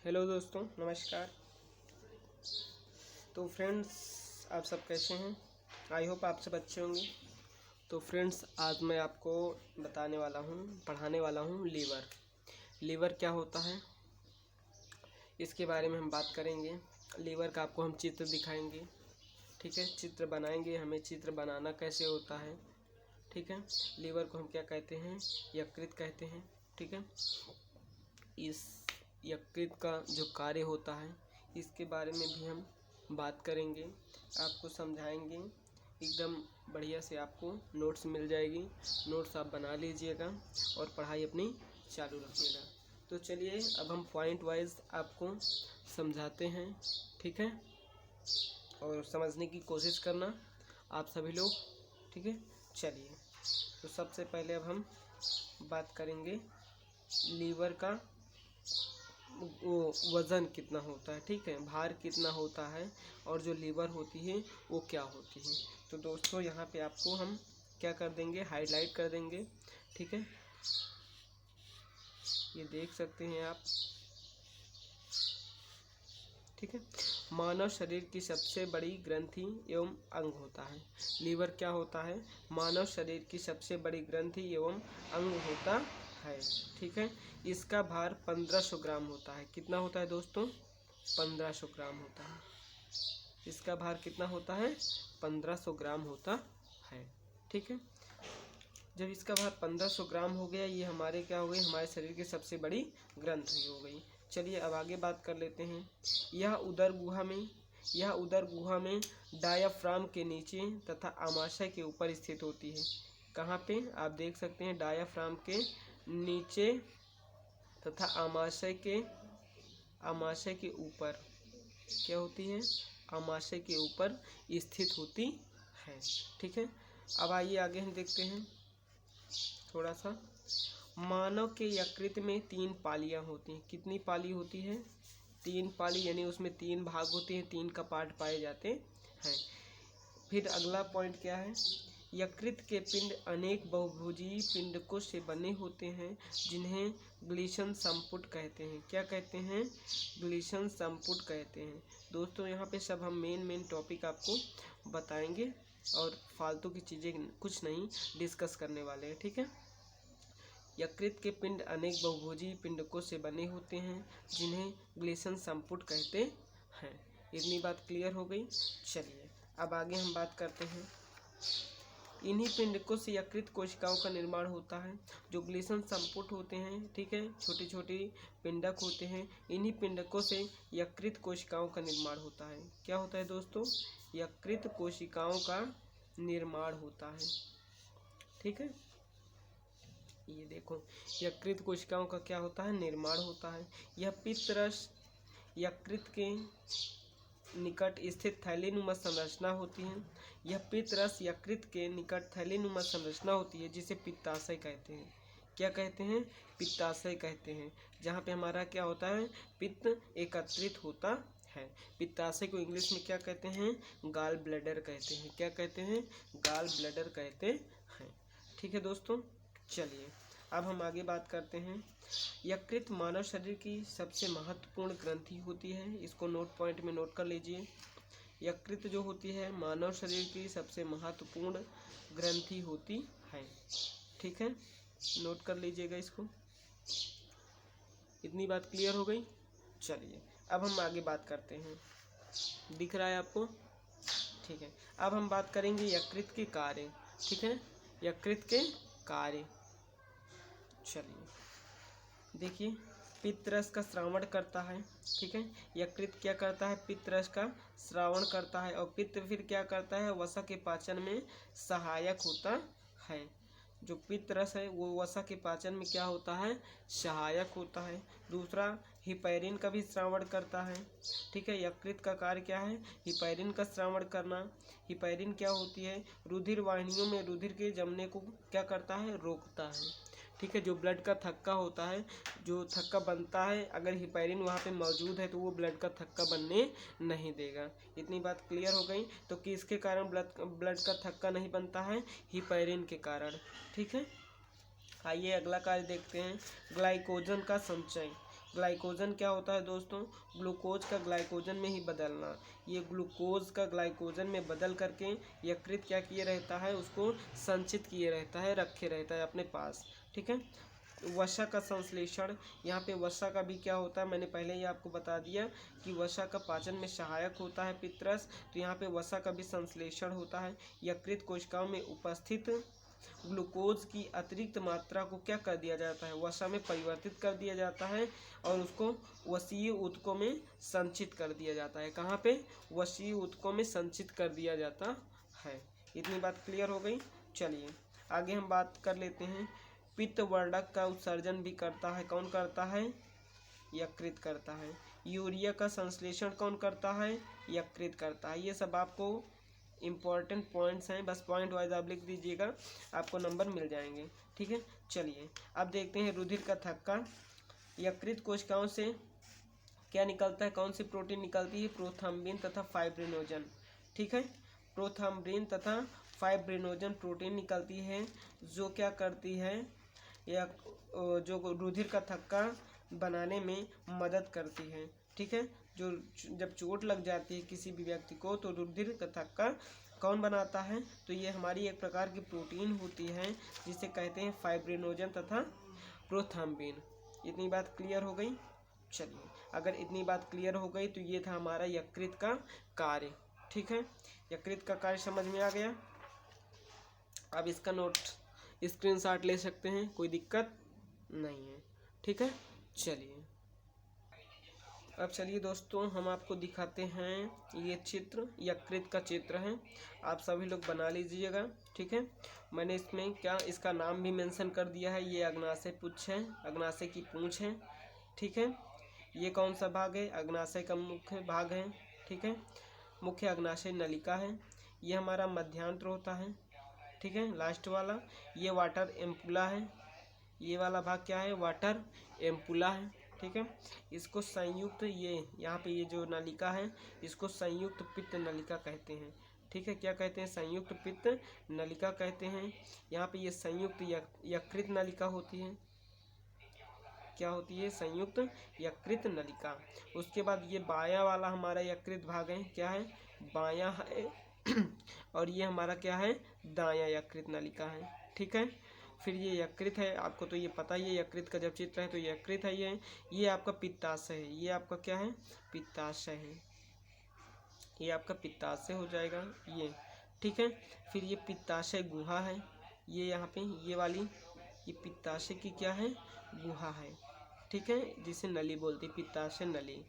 Hello दोस्तों, नमस्कार। तो फ्रेंड्स, आप सब कैसे हैं? आई होप आप सब अच्छे होंगे। तो फ्रेंड्स, आज मैं आपको पढ़ाने वाला हूँ लीवर। लीवर क्या होता है इसके बारे में हम बात करेंगे। लीवर का आपको हम चित्र दिखाएंगे, ठीक है। चित्र बनाएंगे, हमें चित्र बनाना कैसे होता है, ठीक है। लीवर को हम क्या कहते हैं? यकृत कहते हैं, ठीक है। इस यकृत का जो कार्य होता है इसके बारे में भी हम बात करेंगे, आपको समझाएंगे। एकदम बढ़िया से आपको नोट्स मिल जाएगी। नोट्स आप बना लीजिएगा और पढ़ाई अपनी चालू रखिएगा। तो चलिए अब हम पॉइंट वाइज आपको समझाते हैं, ठीक है। और समझने की कोशिश करना आप सभी लोग, ठीक है। चलिए, तो सबसे पहले अब हम बात करेंगे लीवर का वो वज़न कितना होता है, ठीक है। भार कितना होता है और जो लीवर होती है वो क्या होती है। तो दोस्तों, यहाँ पे आपको हम क्या कर देंगे, हाईलाइट कर देंगे, ठीक है। ये देख सकते हैं आप, ठीक है। मानव शरीर की सबसे बड़ी ग्रंथि एवं अंग होता है। लीवर क्या होता है? मानव शरीर की सबसे बड़ी ग्रंथि एवं अंग होता है, ठीक है। इसका भार 1500 ग्राम होता है। कितना होता है दोस्तों? 1500 ग्राम होता है। इसका भार कितना होता है? 1500 ग्राम होता है, ठीक है। जब इसका भार 1500 ग्राम हो गया, ये हमारे क्या हो गई? हमारे शरीर की सबसे बड़ी ग्रंथि हो गई। चलिए अब आगे बात कर लेते हैं। यह उदर गुहा में डायाफ्राम के नीचे तथा आमाशय के ऊपर स्थित होती है। कहाँ पे? आप देख सकते हैं, डायाफ्राम के नीचे तथा आमाशय के ऊपर क्या होती है? आमाशय के ऊपर स्थित होती है, ठीक है। अब आइए आगे हम देखते हैं थोड़ा सा। मानव के यकृत में 3 पालियाँ होती हैं। कितनी पाली होती है? 3 पाली, यानी उसमें 3 भाग होते हैं, 3 का पार्ट पाए जाते हैं। फिर अगला पॉइंट क्या है? यकृत के पिंड अनेक बहुभुजीय पिंडकों से बने होते हैं, जिन्हें ग्लीसन संपुट कहते हैं। क्या कहते हैं? ग्लीसन संपुट कहते हैं। दोस्तों, यहाँ पे सब हम मेन टॉपिक आपको बताएंगे और फालतू की चीज़ें कुछ नहीं डिस्कस करने वाले हैं, ठीक है। यकृत के पिंड अनेक बहुभुजीय पिंडकों से बने होते हैं, जिन्हें ग्लीसन संपुट कहते हैं। इतनी बात क्लियर हो गई। चलिए अब आगे हम बात करते हैं। इन्हीं पिंडकों से यकृत कोशिकाओं का निर्माण होता है, जो ग्लीसन संपुट होते हैं, ठीक है। छोटी छोटी पिंडक होते हैं। इन्हीं पिंडकों से यकृत कोशिकाओं का निर्माण होता है। क्या होता है दोस्तों? यकृत कोशिकाओं का निर्माण होता है, ठीक है। ये देखो, यकृत कोशिकाओं का क्या होता है? निर्माण होता है। यह पित्तरस यकृत के निकट स्थित थैलीनुमा संरचना होती है। यह पित्तरस यकृत के निकट थैलीनुमा संरचना होती है, जिसे पित्ताशय कहते हैं। क्या कहते हैं? पित्ताशय कहते हैं। जहाँ पे हमारा क्या होता है? पित्त एकत्रित होता है। पित्ताशय को इंग्लिश में क्या कहते हैं? गॉल ब्लैडर कहते हैं। क्या कहते हैं? गॉल ब्लैडर कहते हैं, ठीक है दोस्तों। चलिए अब हम आगे बात करते हैं। यकृत मानव शरीर की सबसे महत्वपूर्ण ग्रंथि होती है। इसको नोट पॉइंट में नोट कर लीजिए। यकृत जो होती है मानव शरीर की सबसे महत्वपूर्ण ग्रंथि होती है, ठीक है। नोट कर लीजिएगा इसको। इतनी बात क्लियर हो गई। चलिए अब हम आगे बात करते हैं। दिख रहा है आपको? ठीक है। अब हम बात करेंगे यकृत के कार्य, ठीक है। यकृत के कार्य, चलिए देखिए। पित्तरस का श्रावण करता है, ठीक है। यकृत क्या करता है? पित्तरस का श्रावण करता है। और पित्त फिर क्या करता है? वसा के पाचन में सहायक होता है। जो पित्तरस है वो वसा के पाचन में क्या होता है? सहायक होता है। दूसरा, हिपैरिन का भी श्रावण करता है, ठीक है। यकृत का कार्य क्या है? हिपैरिन का श्रावण करना। हिपैरिन क्या होती है? रुधिर वाहिनियों में रुधिर के जमने को क्या करता है? रोकता है, ठीक है। जो ब्लड का थक्का होता है, जो थक्का बनता है, अगर हिपैरिन वहाँ पे मौजूद है तो वो ब्लड का थक्का बनने नहीं देगा। इतनी बात क्लियर हो गई। तो किसके कारण ब्लड का थक्का नहीं बनता है? हिपैरिन के कारण, ठीक है। आइए अगला कार्य देखते हैं, ग्लाइकोजन का संचय। ग्लाइकोजन क्या होता है दोस्तों? ग्लूकोज का ग्लाइकोजन में ही बदलना। ये ग्लूकोज का ग्लाइकोजन में बदल करके यकृत क्या किए रहता है, उसको संचित किए रहता है, रखे रहता है अपने पास। ठीक है। वसा का संश्लेषण, यहाँ पे वसा का भी क्या होता है, मैंने पहले ही आपको बता दिया कि वसा का पाचन में सहायक होता है पित्तरस, तो यहाँ पे वसा का भी संश्लेषण होता है। यकृत कोशिकाओं में उपस्थित ग्लूकोज की अतिरिक्त मात्रा को क्या कर दिया जाता है, वसा में परिवर्तित कर दिया जाता है और उसको वसीय ऊतकों में संचित कर दिया जाता है। कहाँ पे? वसीय ऊतकों में संचित कर दिया जाता है। इतनी बात क्लियर हो गई। चलिए आगे हम बात कर लेते हैं। पित्तवर्धक का उत्सर्जन भी करता है, कौन करता है? यकृत करता है। यूरिया का संश्लेषण कौन करता है? यकृत करता है। ये सब आपको इम्पोर्टेंट पॉइंट्स हैं, बस पॉइंट वाइज आप लिख दीजिएगा, आपको नंबर मिल जाएंगे। ठीक है। चलिए अब देखते हैं रुधिर का थक्का। यकृत कोशिकाओं से क्या निकलता है, कौन सी प्रोटीन निकलती है? प्रोथ्रम्बिन तथा फाइब्रिनोजन। ठीक है। प्रोथ्रम्बिन तथा फाइब्रिनोजन प्रोटीन निकलती है जो क्या करती है, या जो रुधिर का थक्का बनाने में मदद करती है। ठीक है। जो जब चोट लग जाती है किसी भी व्यक्ति को तो रुधिर का थक्का कौन बनाता है? तो ये हमारी एक प्रकार की प्रोटीन होती है जिसे कहते हैं फाइब्रिनोजन तथा प्रोथ्रम्बिन। इतनी बात क्लियर हो गई। चलिए अगर इतनी बात क्लियर हो गई तो ये था हमारा यकृत का कार्य। ठीक है। यकृत का कार्य समझ में आ गया। अब इसका नोट स्क्रीनशॉट ले सकते हैं, कोई दिक्कत नहीं है। ठीक है। चलिए अब चलिए दोस्तों हम आपको दिखाते हैं, ये चित्र यकृत का चित्र है, आप सभी लोग बना लीजिएगा। ठीक है। मैंने इसमें क्या इसका नाम भी मेंशन कर दिया है, ये अग्नाशय पुच्छ है, अग्नाशय की पूंछ है। ठीक है। ये कौन सा भाग है? अग्नाशय का मुख्य भाग है। ठीक है। मुख्य अग्नाशय नलिका है। ये हमारा मध्यांत्र होता है। ठीक है। लास्ट वाला ये वाटर एम्पुला है। ये वाला भाग क्या है? वाटर एम्पुला है। ठीक है। इसको संयुक्त, ये यहाँ पे ये जो नलिका है इसको संयुक्त पित्त नलिका कहते हैं। ठीक है। क्या कहते हैं? संयुक्त पित्त नलिका कहते हैं। यहाँ पे ये संयुक्त यकृत नलिका होती है। क्या होती है? संयुक्त यकृत नलिका। उसके बाद ये बायां वाला हमारा यकृत भाग है, क्या है? बायां है और ये हमारा क्या है? दायां यकृत नलिका है। ठीक है। फिर ये यकृत है, आपको तो ये पता ही है, यकृत का जब चित्र है तो यकृत है। ये आपका पित्ताशय है। ये आपका क्या है? पित्ताशय है। ये आपका पित्ताशय हो जाएगा ये। ठीक है। फिर ये पित्ताशय गुहा है। ये यहाँ पे ये वाली ये पित्ताशय की क्या है? गुहा है। ठीक है। जिसे नली बोलते हैं, पित्ताशय नली।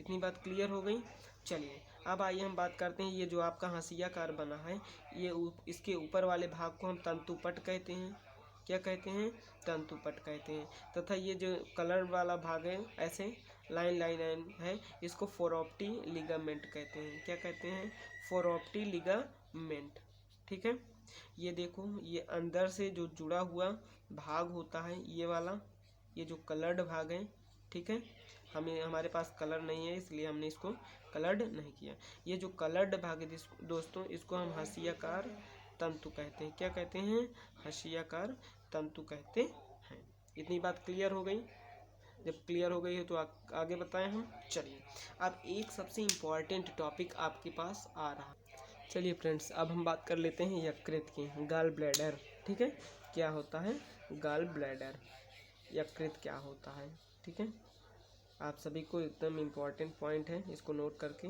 इतनी बात क्लियर हो गई। चलिए अब आइए हम बात करते हैं, ये जो आपका हाशियाकार बना है ये इसके ऊपर वाले भाग को हम तंतुपट कहते हैं। क्या कहते हैं? तंतुपट कहते हैं। तथा ये जो कलर वाला भाग है ऐसे लाइन लाइन लाइन है, इसको फोरॉप्टी लिगामेंट कहते हैं। क्या कहते हैं? फोरॉप्टी लिगामेंट। ठीक है। ये देखो, ये अंदर से जो जुड़ा हुआ भाग होता है ये वाला, ये जो कलर्ड भाग है। ठीक है। हमारे पास कलर नहीं है इसलिए हमने इसको कलर्ड नहीं किया। ये जो कलर्ड भाग है दोस्तों, इसको हम हाशियाकार तंतु कहते हैं। क्या कहते हैं? हाशियाकार तंतु कहते हैं। इतनी बात क्लियर हो गई। जब क्लियर हो गई है तो आगे बताएं हम। चलिए अब एक सबसे इम्पॉर्टेंट टॉपिक आपके पास आ रहा है। चलिए फ्रेंड्स अब हम बात कर लेते हैं यकृत की, गॉल ब्लैडर। ठीक है। क्या होता है? Gall bladder. यकृत क्या होता है? ठीक है। आप सभी को एकदम इम्पॉर्टेंट पॉइंट है, इसको नोट करके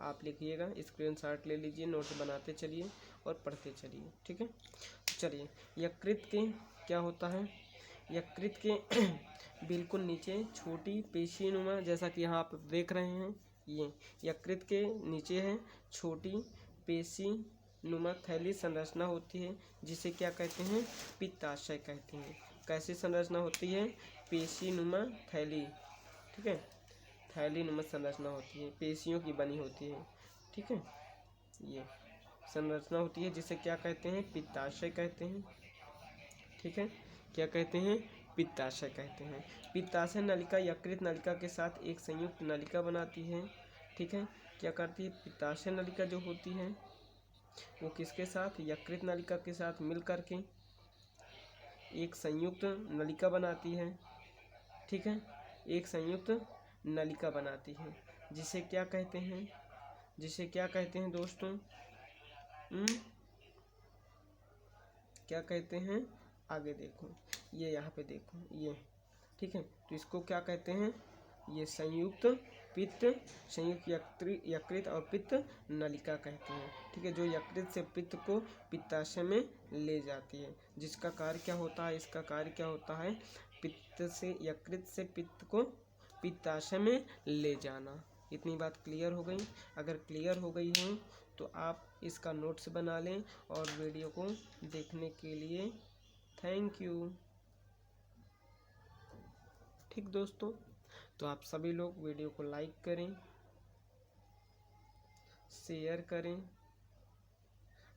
आप लिखिएगा, स्क्रीनशॉट ले लीजिए, नोट्स बनाते चलिए और पढ़ते चलिए। ठीक है। चलिए यकृत के क्या होता है? यकृत के बिल्कुल नीचे छोटी पेशीनुमा, जैसा कि यहाँ आप देख रहे हैं, ये यकृत के नीचे है छोटी पेशीनुमा थैली संरचना होती है, जिसे क्या कहते हैं? पित्ताशय कहते हैं। कैसी संरचना होती है? पेशीनुमा थैली। ठीक है। थैली नुमा संरचना होती है, पेशियों की बनी होती है। ठीक है। ये संरचना होती है जिसे क्या कहते हैं? पित्ताशय कहते हैं। ठीक है। क्या कहते हैं? पित्ताशय कहते हैं। पित्ताशय नलिका यकृत नलिका के साथ एक संयुक्त नलिका बनाती है। ठीक है। क्या करती है? पित्ताशय नलिका जो होती है वो किसके साथ? यकृत नलिका के साथ मिल करके एक संयुक्त नलिका बनाती है। ठीक है। एक संयुक्त नलिका बनाती है, जिसे क्या कहते हैं, जिसे क्या कहते हैं दोस्तों? क्या कहते हैं? आगे देखो, ये यहाँ पे देखो, ये ठीक है। तो इसको क्या कहते हैं? ये संयुक्त पित्त, संयुक्त यकृत और पित्त नलिका कहते हैं, ठीक है। जो यकृत से पित्त को पित्ताशय में ले जाती है, जिसका कार्य क्या होता है? इसका कार्य क्या होता है? पित्त से, यकृत से पित्त को पित्ताशय में ले जाना। इतनी बात क्लियर हो गई? अगर क्लियर हो गई हो तो आप इसका नोट्स बना लें, और वीडियो को देखने के लिए थैंक यू। ठीक दोस्तों, तो आप सभी लोग वीडियो को लाइक करें, शेयर करें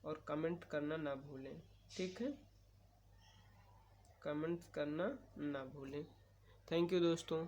और कमेंट करना ना भूलें, ठीक है। कमेंट्स करना ना भूलें। थैंक यू दोस्तों।